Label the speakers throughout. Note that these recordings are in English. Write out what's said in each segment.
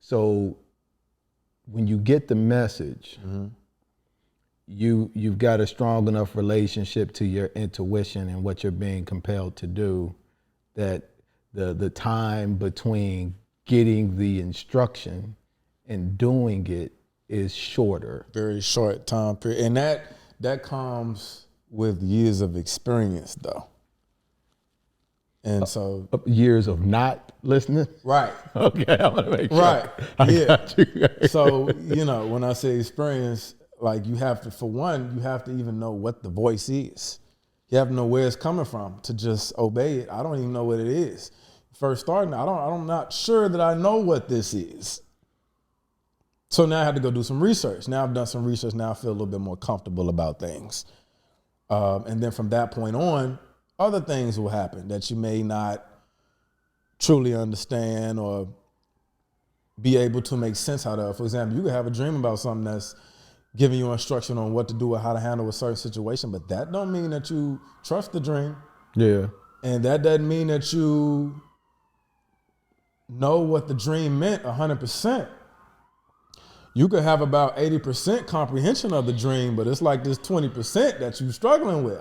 Speaker 1: So when you get the message, you've got a strong enough relationship to your intuition and what you're being compelled to do, that the time between getting the instruction and doing it is shorter.
Speaker 2: Very short time period. And that comes with years of experience though. And so
Speaker 1: years of not listening?
Speaker 2: Right.
Speaker 1: Okay, I want to make sure.
Speaker 2: Right.
Speaker 1: I got you.
Speaker 2: So, when I say experience, like you have to, for one, you have to even know what the voice is. You have to know where it's coming from to just obey it. I don't even know what it is. First starting, I'm not sure that I know what this is. So now I had to go do some research. Now I've done some research. Now I feel a little bit more comfortable about things. And then from that point on, other things will happen that you may not truly understand or be able to make sense out of. For example, you could have a dream about something that's giving you instruction on what to do or how to handle a certain situation, but that don't mean that you trust the dream.
Speaker 1: Yeah.
Speaker 2: And that doesn't mean that you know what the dream meant 100%. You could have about 80% comprehension of the dream, but it's like this 20% that you're struggling with.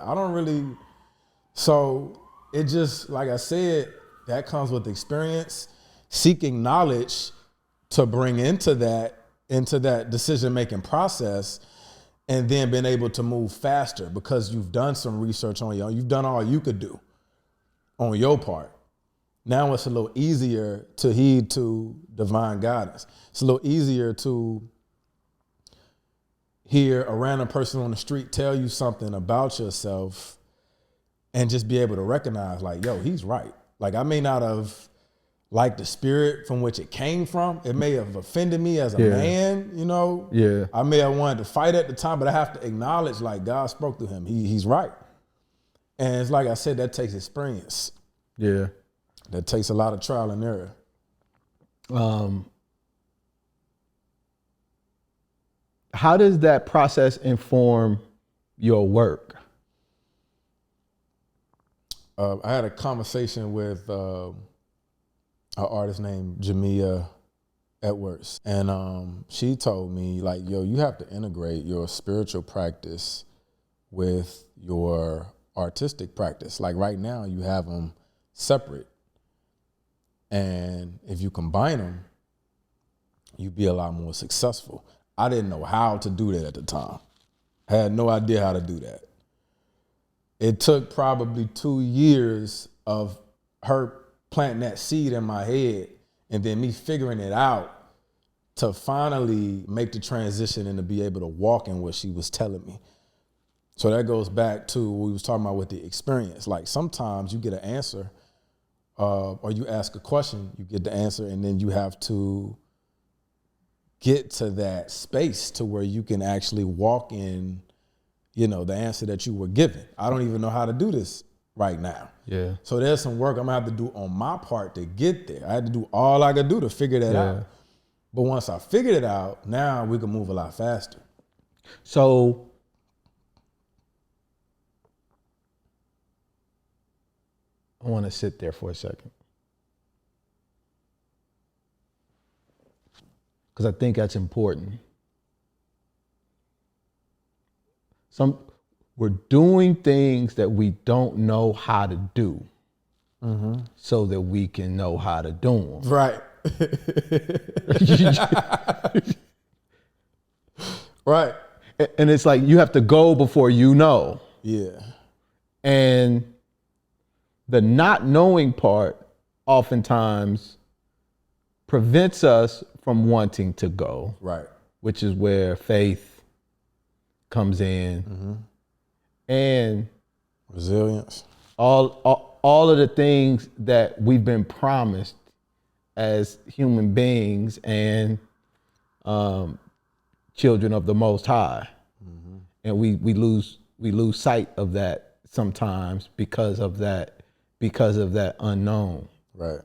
Speaker 2: So it just, like I said, that comes with experience, seeking knowledge to bring into that decision-making process, and then being able to move faster because you've done some research on your own. You've done all you could do on your part. Now it's a little easier to heed to divine guidance. It's a little easier to hear a random person on the street tell you something about yourself and just be able to recognize, like, yo, he's right. Like, I may not have liked the spirit from which it came from. It may have offended me as a man,
Speaker 1: Yeah.
Speaker 2: I may have wanted to fight at the time, but I have to acknowledge, like, God spoke to him. He's right. And it's like I said, that takes experience.
Speaker 1: Yeah.
Speaker 2: That takes a lot of trial and error.
Speaker 1: How does that process inform your work?
Speaker 2: I had a conversation with an artist named Jamia Edwards, and she told me, like, yo, you have to integrate your spiritual practice with your artistic practice. Like right now, you have them separate. And if you combine them, you'd be a lot more successful. I didn't know how to do that at the time. I had no idea how to do that. It took probably 2 years of her planting that seed in my head and then me figuring it out to finally make the transition and to be able to walk in what she was telling me. So that goes back to what we was talking about with the experience. Like sometimes you get an answer or you ask a question, you get the answer, and then you have to get to that space to where you can actually walk in, the answer that you were given. I don't even know how to do this right now.
Speaker 1: Yeah.
Speaker 2: So there's some work I'm gonna have to do on my part to get there. I had to do all I could do to figure that out. But once I figured it out, now we can move a lot faster.
Speaker 1: So I want to sit there for a second, because I think that's important. We're doing things that we don't know how to do, so that we can know how to do them.
Speaker 2: Right. Right.
Speaker 1: And it's like you have to go before you know.
Speaker 2: Yeah.
Speaker 1: And the not knowing part oftentimes prevents us from wanting to go.
Speaker 2: Right.
Speaker 1: Which is where faith comes in. And
Speaker 2: resilience.
Speaker 1: All of the things that we've been promised as human beings and children of the Most High. And we lose sight of that sometimes because of that unknown.
Speaker 2: Right.